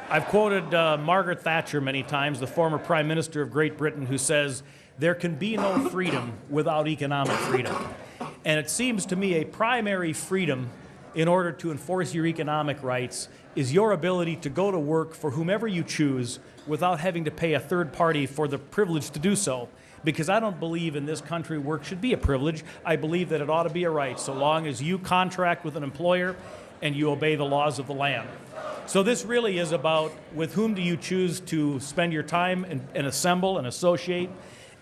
I've quoted Margaret Thatcher many times, the former Prime Minister of Great Britain, who says, "There can be no freedom without economic freedom." And it seems to me a primary freedom in order to enforce your economic rights is your ability to go to work for whomever you choose without having to pay a third party for the privilege to do so. Because I don't believe in this country work should be a privilege. I believe that it ought to be a right, so long as you contract with an employer and you obey the laws of the land. So this really is about with whom do you choose to spend your time and assemble and associate,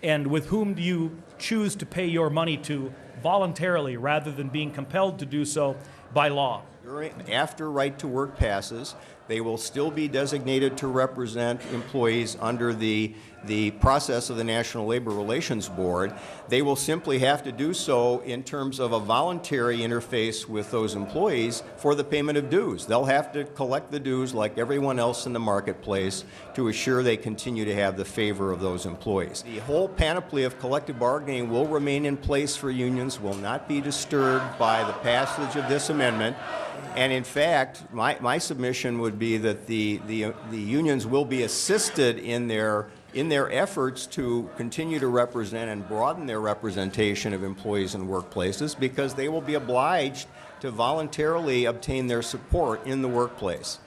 and with whom do you choose to pay your money to voluntarily rather than being compelled to do so by law. After right to work passes, they will still be designated to represent employees under the process of the National Labor Relations Board. They will simply have to do so in terms of a voluntary interface with those employees for the payment of dues. They'll have to collect the dues like everyone else in the marketplace to assure they continue to have the favor of those employees. The whole panoply of collective bargaining will remain in place for unions, will not be disturbed by the passage of this amendment. And in fact, my submission would be that the unions will be assisted in their efforts to continue to represent and broaden their representation of employees in workplaces, because they will be obliged to voluntarily obtain their support in the workplace.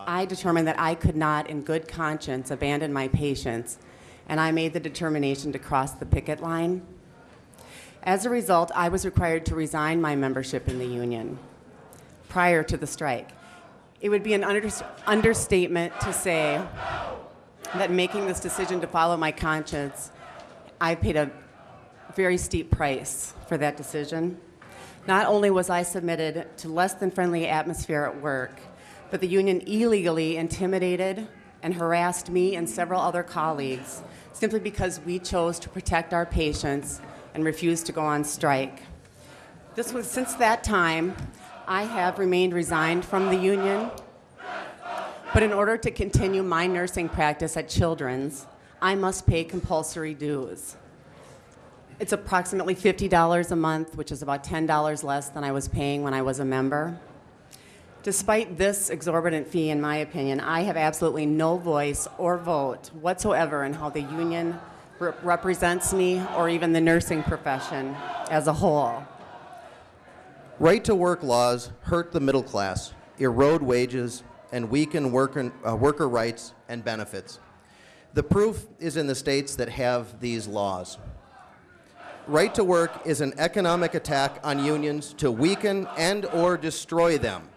I determined that I could not, in good conscience, abandon my patients, and I made the determination to cross the picket line. As a result, I was required to resign my membership in the union prior to the strike. It would be an understatement to say that making this decision to follow my conscience, I paid a very steep price for that decision. Not only was I submitted to less than friendly atmosphere at work, but the union illegally intimidated and harassed me and several other colleagues simply because we chose to protect our patients and refused to go on strike. Since that time, I have remained resigned from the union, but in order to continue my nursing practice at Children's, I must pay compulsory dues. It's approximately $50 a month, which is about $10 less than I was paying when I was a member. Despite this exorbitant fee, in my opinion, I have absolutely no voice or vote whatsoever in how the union represents me or even the nursing profession as a whole. Right-to-work laws hurt the middle class, erode wages, and weaken worker rights and benefits. The proof is in the states that have these laws. Right to work is an economic attack on unions to weaken and or destroy them.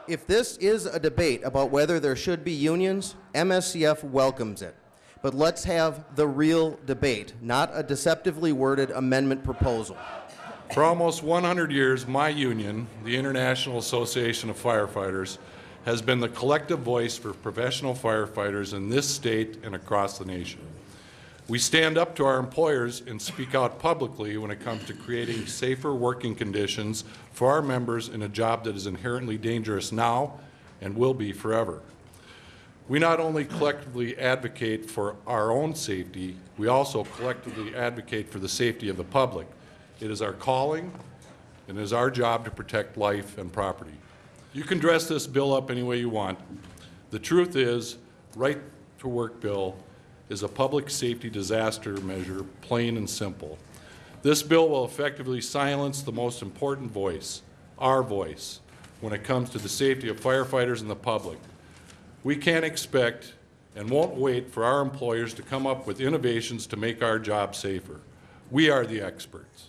If this is a debate about whether there should be unions, MSCF welcomes it. But let's have the real debate, not a deceptively worded amendment proposal. For almost 100 years, my union, the International Association of Firefighters, has been the collective voice for professional firefighters in this state and across the nation. We stand up to our employers and speak out publicly when it comes to creating safer working conditions for our members in a job that is inherently dangerous now and will be forever. We not only collectively advocate for our own safety, we also collectively advocate for the safety of the public. It is our calling, and it is our job to protect life and property. You can dress this bill up any way you want. The truth is, right to work bill is a public safety disaster measure, plain and simple. This bill will effectively silence the most important voice, our voice, when it comes to the safety of firefighters and the public. We can't expect and won't wait for our employers to come up with innovations to make our job safer. We are the experts.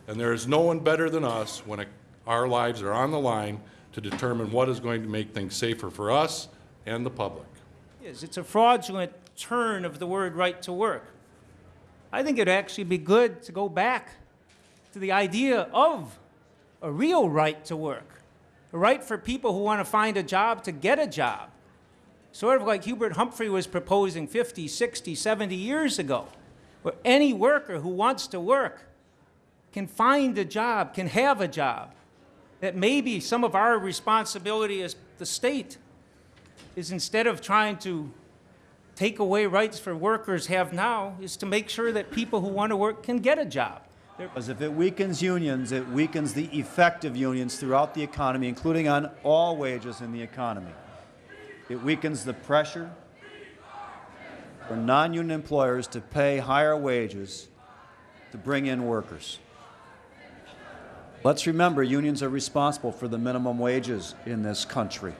And there is no one better than us when our lives are on the line to determine what is going to make things safer for us and the public. Yes, it's a fraudulent turn of the word right to work. I think it'd actually be good to go back to the idea of a real right to work, a right for people who want to find a job to get a job, sort of like Hubert Humphrey was proposing 50, 60, 70 years ago, where any worker who wants to work can find a job, can have a job. That maybe some of our responsibility as the state is, instead of trying to take away rights for workers have now, is to make sure that people who want to work can get a job. Because if it weakens unions, it weakens the effective unions throughout the economy, including on all wages in the economy. It weakens the pressure for non-union employers to pay higher wages to bring in workers. Let's remember unions are responsible for the minimum wages in this country.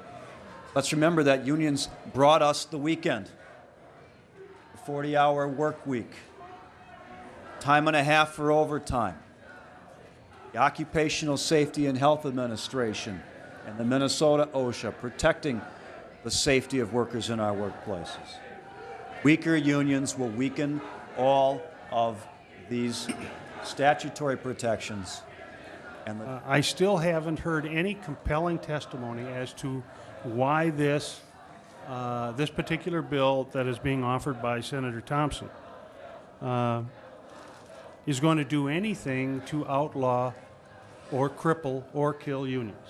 Let's remember that unions brought us the weekend, the 40-hour work week, time and a half for overtime, the Occupational Safety and Health Administration, and the Minnesota OSHA protecting the safety of workers in our workplaces. Weaker unions will weaken all of these statutory protections. And I still haven't heard any compelling testimony as to why this particular bill that is being offered by Senator Thompson is going to do anything to outlaw or cripple or kill unions.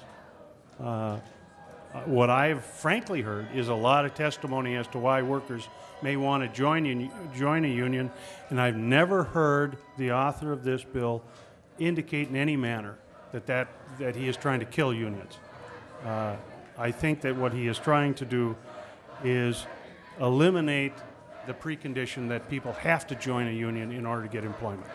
What I've frankly heard is a lot of testimony as to why workers may want to join a union, and I've never heard the author of this bill indicate in any manner that he is trying to kill unions. I think that what he is trying to do is eliminate the precondition that people have to join a union in order to get employment.